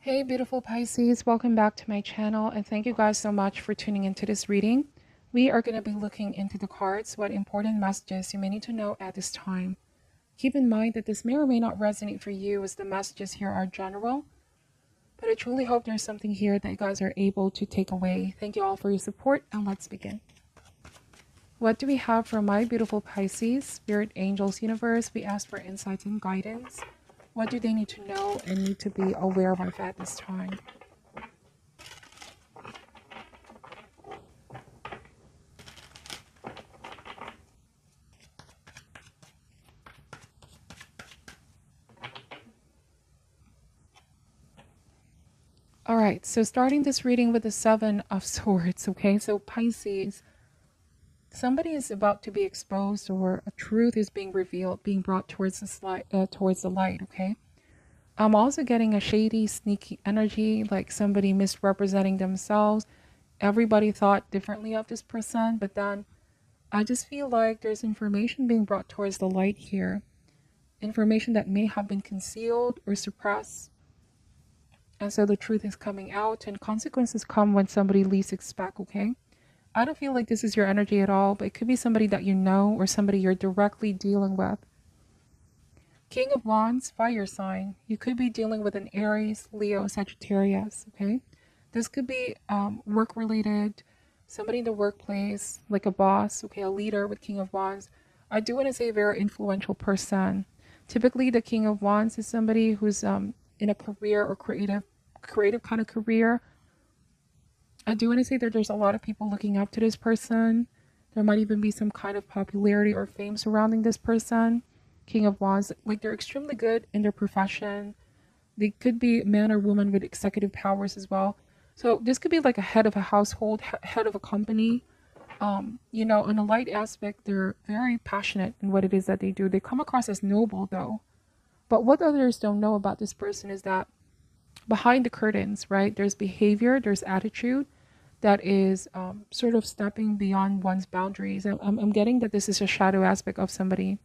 Hey beautiful Pisces, welcome back to my channel and thank you guys so much for tuning into this reading. We are going to be looking into the cards, what important messages you may need to know at this time. Keep in mind that this may or may not resonate for you as the messages here are general, but I truly hope there's something here that you guys are able to take away. Thank you all for your support and let's begin. What do we have for my beautiful Pisces, Spirit, Angels, Universe? We ask for insights and guidance. What do they need to know and need to be aware of at this time? All right, so starting this reading with the Seven of Swords, okay? So Pisces, somebody is about to be exposed or a truth is being revealed, being brought towards the light, okay? I'm also getting a shady, sneaky energy, like somebody misrepresenting themselves. Everybody thought differently of this person, but then I just feel like there's information being brought towards the light here. Information that may have been concealed or suppressed. And so the truth is coming out and consequences come when somebody least expects, okay? I don't feel like this is your energy at all, but it could be somebody that you know or somebody you're directly dealing with. King of Wands, fire sign. You could be dealing with an Aries, Leo, Sagittarius, okay? This could be work-related, somebody in the workplace, like a boss, okay, a leader with King of Wands. I do want to say a very influential person. Typically, the King of Wands is somebody who's in a career or creative kind of career. I do want to say that there's a lot of people looking up to this person. There might even be some kind of popularity or fame surrounding this person. King of Wands, like they're extremely good in their profession. They could be man or woman with executive powers as well. So this could be like a head of a household, head of a company. You know, in a light aspect, they're very passionate in what it is that they do. They come across as noble though. But what others don't know about this person is that behind the curtains, right, there's behavior, there's attitude that is sort of stepping beyond one's boundaries. I'm getting that this is a shadow aspect of somebody.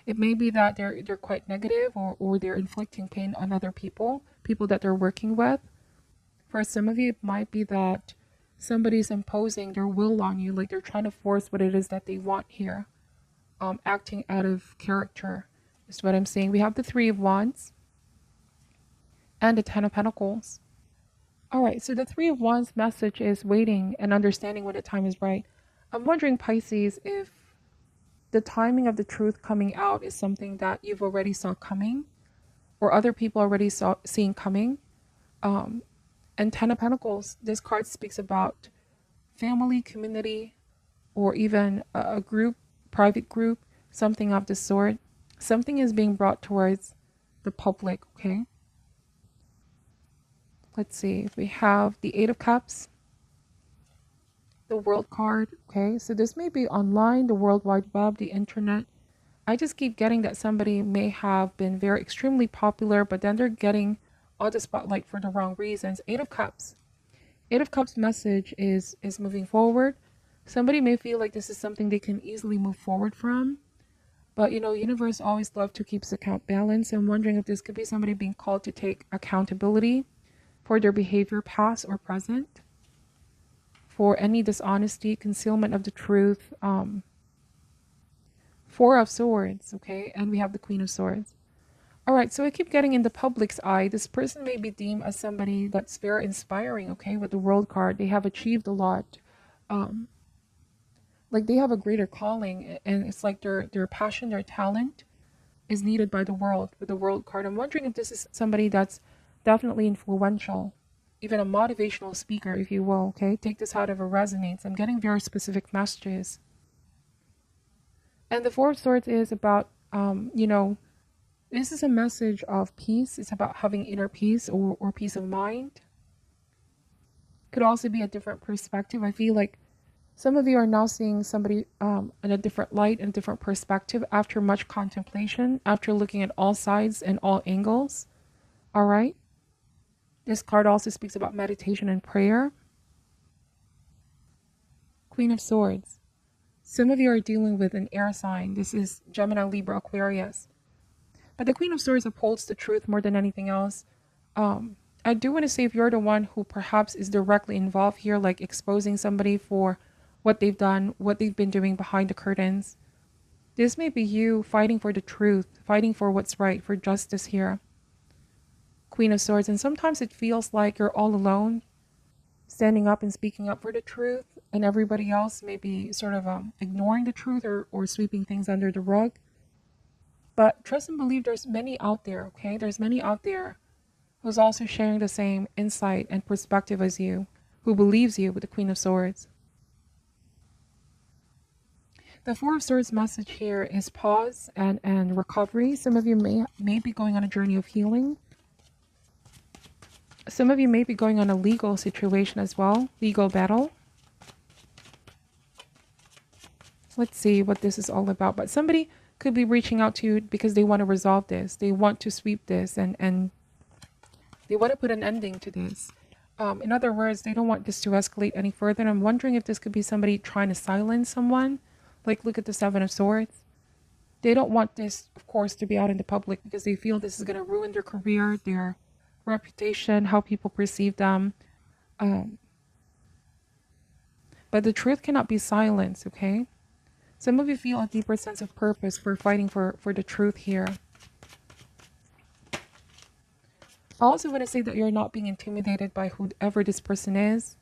It may be that they're quite negative or they're inflicting pain on other people that they're working with. For some of you, it might be that somebody's imposing their will on you, like they're trying to force what it is that they want here. Acting out of character is what I'm saying. We have the Three of Wands and the Ten of Pentacles. All right, so the Three of Wands message is waiting and understanding when the time is right. I'm wondering, Pisces, if the timing of the truth coming out is something that you've already saw coming or other people already seeing coming. And Ten of Pentacles, this card speaks about family, community, or even a group, private group, something of the sort. Something is being brought towards the public, okay? Let's see, we have the Eight of Cups, the World card, okay? So this may be online, the World Wide Web, the internet. I just keep getting that somebody may have been very extremely popular, but then they're getting all the spotlight for the wrong reasons. Eight of Cups. Eight of Cups message is moving forward. Somebody may feel like this is something they can easily move forward from. But, you know, universe always love to keep account balance. I'm wondering if this could be somebody being called to take accountability for their behavior, past or present, for any dishonesty, concealment of the truth. Four of Swords, okay? And we have the Queen of Swords. All right, so I keep getting in the public's eye. This person may be deemed as somebody that's very inspiring, okay? With the World card, they have achieved a lot. Like they have a greater calling, and it's like their passion, their talent is needed by the world with the World card. I'm wondering if this is somebody that's definitely influential, even a motivational speaker, if you will, okay? Take this out if it resonates. I'm getting very specific messages. And the Four of Swords is about, you know, this is a message of peace. It's about having inner peace or peace of mind. Could also be a different perspective. I feel like some of you are now seeing somebody in a different light and a different perspective after much contemplation, after looking at all sides and all angles. All right. This card also speaks about meditation and prayer. Queen of Swords. Some of you are dealing with an air sign. This is Gemini, Libra, Aquarius. But the Queen of Swords upholds the truth more than anything else. I do want to say if you're the one who perhaps is directly involved here, like exposing somebody for what they've done, what they've been doing behind the curtains, this may be you fighting for the truth, fighting for what's right, for justice here. Queen of Swords. And sometimes it feels like you're all alone, standing up and speaking up for the truth, and everybody else may be sort of ignoring the truth or sweeping things under the rug. But trust and believe there's many out there, okay? There's many out there who's also sharing the same insight and perspective as you, who believes you with the Queen of Swords. The Four of Swords message here is pause and recovery. Some of you may be going on a journey of healing. Some of you may be going on a legal situation as well, legal battle. Let's see what this is all about. But somebody could be reaching out to you because they want to resolve this. They want to sweep this and they want to put an ending to this. In other words, they don't want this to escalate any further. And I'm wondering if this could be somebody trying to silence someone. Like, look at the Seven of Swords. They don't want this, of course, to be out in the public because they feel this is going to ruin their career, their reputation, how people perceive them. But the truth cannot be silenced, okay? Some of you feel a deeper sense of purpose for fighting for the truth here. I also want to say that you're not being intimidated by whoever this person is.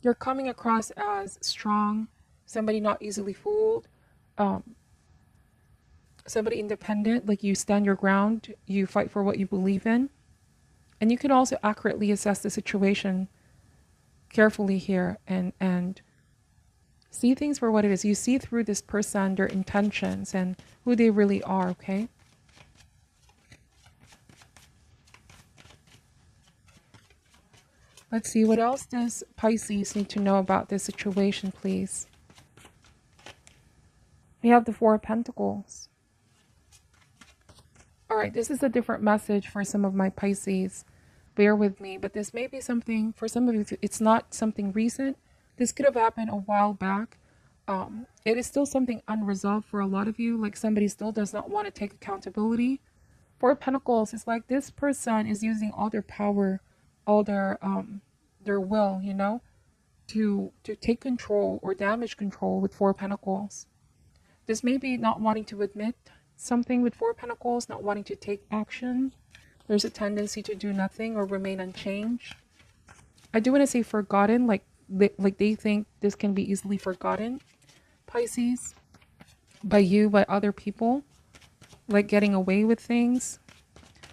You're coming across as strong, somebody not easily fooled, somebody independent, like you stand your ground, you fight for what you believe in. And you can also accurately assess the situation carefully here and see things for what it is. You see through this person, their intentions, and who they really are, okay? Let's see, what else does Pisces need to know about this situation, please? We have the Four of Pentacles. All right, this is a different message for some of my Pisces. Bear with me, but this may be something, for some of you, it's not something recent. This could have happened a while back. It is still something unresolved for a lot of you, like somebody still does not want to take accountability. Four of Pentacles is like this person is using all their power, all their will, you know, to take control or damage control with Four of Pentacles. This may be not wanting to admit something with Four of Pentacles, not wanting to take action. There's a tendency to do nothing or remain unchanged. I do want to say forgotten, like they think this can be easily forgotten, Pisces, by you, by other people, like getting away with things.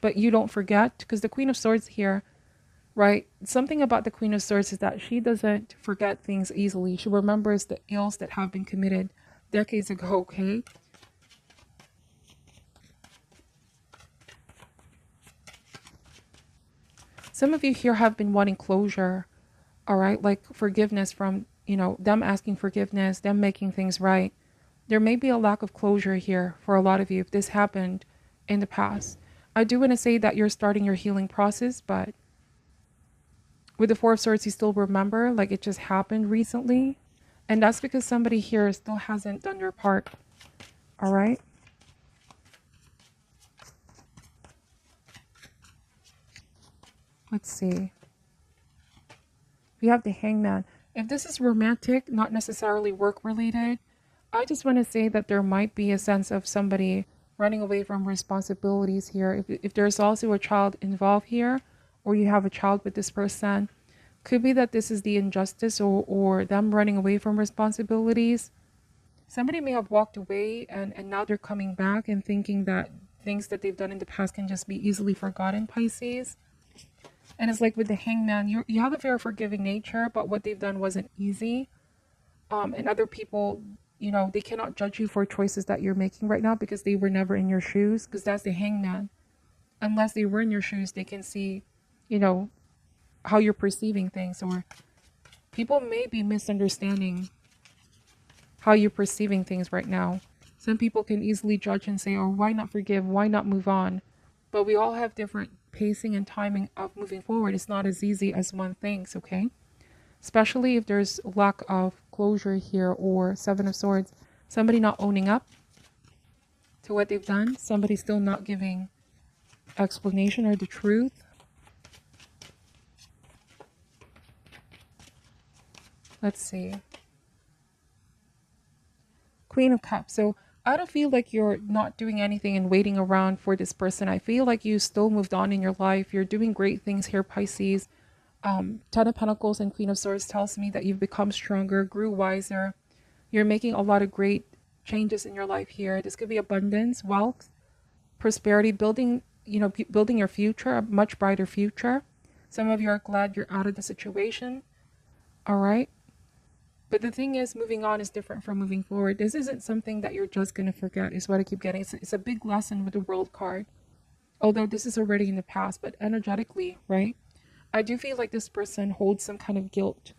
But you don't forget, because the Queen of Swords here, right? Something about the Queen of Swords is that she doesn't forget things easily. She remembers the ills that have been committed decades ago, okay? Some of you here have been wanting closure, all right? Like forgiveness from, you know, them asking forgiveness, them making things right. There may be a lack of closure here for a lot of you if this happened in the past. I do want to say that you're starting your healing process, but with the Four of Swords, you still remember like it just happened recently. And that's because somebody here still hasn't done their part, all right? Let's see. We have the Hangman. If this is romantic, not necessarily work-related, I just want to say that there might be a sense of somebody running away from responsibilities here. If there's also a child involved here, or you have a child with this person, could be that this is the injustice or them running away from responsibilities. Somebody may have walked away and now they're coming back and thinking that things that they've done in the past can just be easily forgotten, Pisces. And it's like with the Hangman, you have a very forgiving nature, but what they've done wasn't easy. And other people, you know, they cannot judge you for choices that you're making right now because they were never in your shoes, because that's the Hangman. Unless they were in your shoes, they can see, you know, how you're perceiving things, or people may be misunderstanding how you're perceiving things right now. Some people can easily judge and say, oh, why not forgive? Why not move on? But we all have different pacing and timing of moving forward. It's not as easy as one thinks, okay? Especially if there's lack of closure here, or Seven of Swords, somebody not owning up to what they've done, somebody still not giving explanation or the truth. Let's see. Queen of Cups. So I don't feel like you're not doing anything and waiting around for this person. I feel like you still moved on in your life. You're doing great things here, Pisces. Ten of Pentacles and Queen of Swords tells me that you've become stronger, grew wiser. You're making a lot of great changes in your life here. This could be abundance, wealth, prosperity, building, building your future, a much brighter future. Some of you are glad you're out of the situation. All right. But the thing is, moving on is different from moving forward. This isn't something that you're just going to forget, is what I keep getting. It's a big lesson with the World card. Although this is already in the past, but energetically, right? I do feel like this person holds some kind of guilt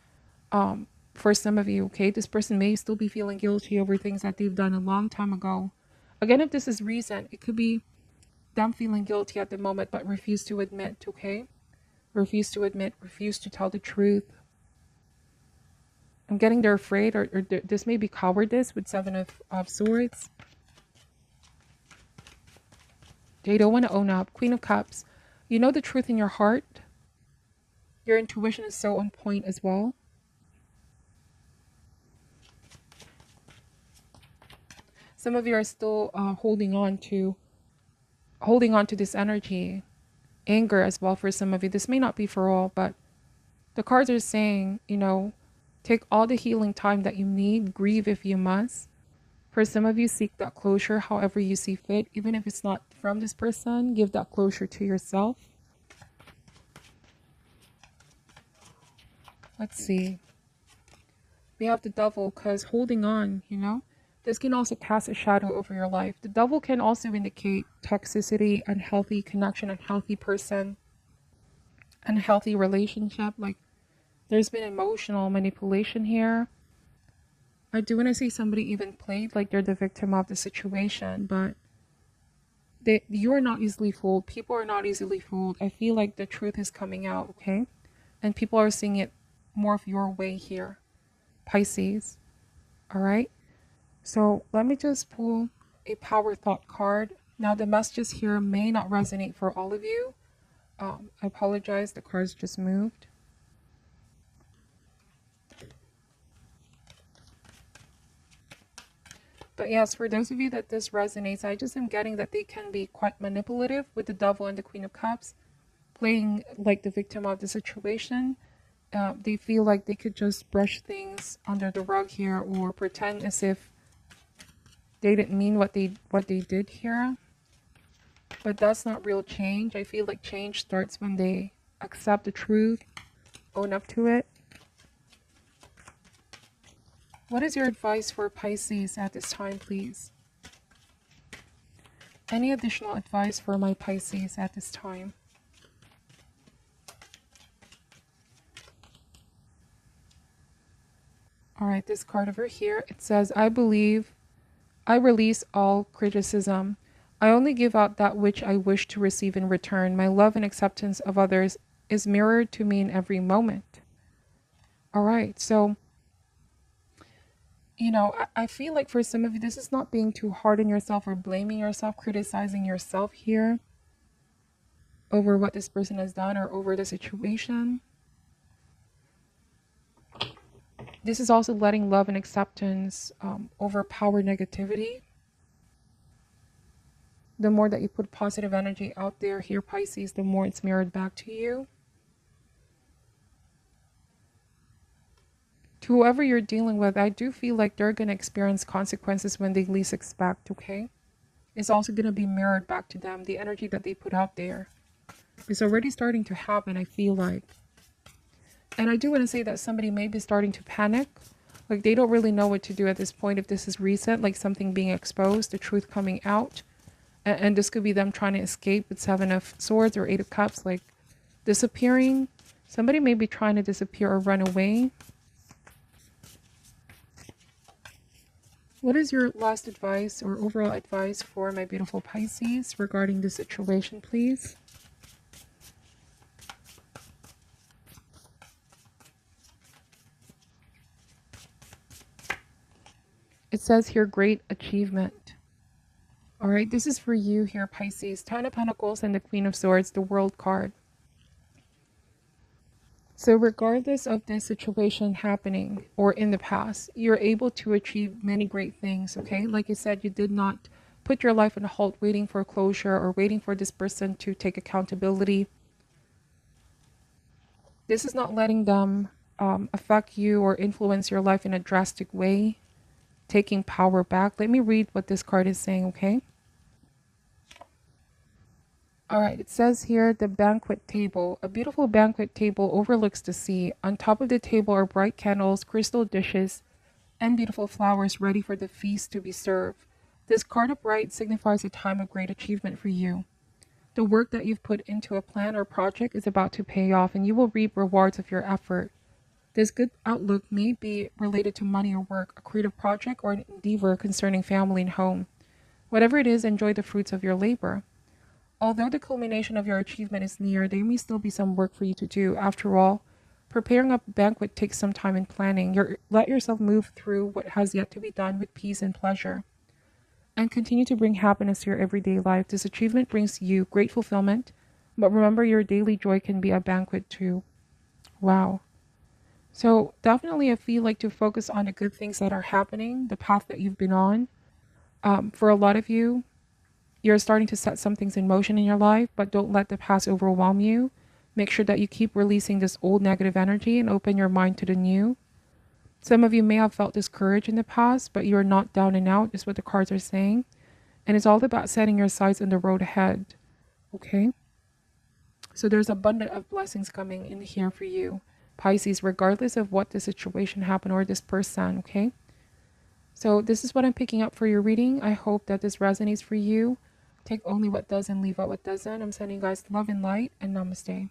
for some of you, okay? This person may still be feeling guilty over things that they've done a long time ago. Again, if this is recent, it could be them feeling guilty at the moment, but refuse to admit, okay? Refuse to admit, refuse to tell the truth. I'm getting they're afraid, or this may be cowardice with Seven of Swords. They don't want to own up. Queen of Cups. You know the truth in your heart. Your intuition is so on point as well. Some of you are still holding on to this energy. Anger as well for some of you. This may not be for all, but the cards are saying, take all the healing time that you need. Grieve if you must. For some of you, seek that closure however you see fit. Even if it's not from this person, give that closure to yourself. Let's see. We have the Devil, because holding on, this can also cast a shadow over your life. The Devil can also indicate toxicity, unhealthy connection, unhealthy person, unhealthy relationship. Like, there's been emotional manipulation here. I do want to see somebody even played like they're the victim of the situation, but you're not easily fooled. People are not easily fooled. I feel like the truth is coming out, okay? And people are seeing it more of your way here, Pisces. All right? So let me just pull a power thought card. Now, the messages here may not resonate for all of you. I apologize. The cards just moved. But yes, for those of you that this resonates, I just am getting that they can be quite manipulative with the Devil and the Queen of Cups, playing like the victim of the situation. They feel like they could just brush things under the rug here, or pretend as if they didn't mean what they did here. But that's not real change. I feel like change starts when they accept the truth, own up to it. What is your advice for Pisces at this time, please? Any additional advice for my Pisces at this time? All right, this card over here, it says, I believe I release all criticism. I only give out that which I wish to receive in return. My love and acceptance of others is mirrored to me in every moment. All right, so I feel like for some of you, this is not being too hard on yourself or blaming yourself, criticizing yourself here over what this person has done or over the situation. This is also letting love and acceptance overpower negativity. The more that you put positive energy out there here, Pisces, the more it's mirrored back to you. To whoever you're dealing with, I do feel like they're going to experience consequences when they least expect, okay? It's also going to be mirrored back to them. The energy that they put out there is already starting to happen, I feel like. And I do want to say that somebody may be starting to panic. Like, they don't really know what to do at this point if this is recent, like something being exposed, the truth coming out. And this could be them trying to escape with Seven of Swords or Eight of Cups, like disappearing. Somebody may be trying to disappear or run away. What is your last advice or overall advice for my beautiful Pisces regarding the situation, please? It says here, great achievement. All right, this is for you here, Pisces. Ten of Pentacles and the Queen of Swords, the World card. So regardless of this situation happening or in the past, you're able to achieve many great things, okay? Like I said, you did not put your life on hold waiting for closure or waiting for this person to take accountability. This is not letting them affect you or influence your life in a drastic way, taking power back. Let me read what this card is saying, okay? All right, it says here the banquet table. A beautiful banquet table overlooks the sea. On top of the table are bright candles, crystal dishes, and beautiful flowers ready for the feast to be served. This card upright signifies a time of great achievement for you. The work that you've put into a plan or project is about to pay off, and you will reap rewards of your effort. This good outlook may be related to money or work, a creative project, or an endeavor concerning family and home. Whatever it is, enjoy the fruits of your labor. Although the culmination of your achievement is near, there may still be some work for you to do. After all, preparing a banquet takes some time in planning. Let yourself move through what has yet to be done with peace and pleasure, and continue to bring happiness to your everyday life. This achievement brings you great fulfillment, but remember your daily joy can be a banquet too. Wow. So definitely I feel like to focus on the good things that are happening, the path that you've been on. For a lot of you, you're starting to set some things in motion in your life, but don't let the past overwhelm you. Make sure that you keep releasing this old negative energy and open your mind to the new. Some of you may have felt discouraged in the past, but you're not down and out, is what the cards are saying. And it's all about setting your sights on the road ahead. Okay? So there's abundance of blessings coming in here for you, Pisces, regardless of what the situation happened or this person, okay? So this is what I'm picking up for your reading. I hope that this resonates for you. Take only what does and leave out what doesn't. I'm sending you guys love and light, and namaste.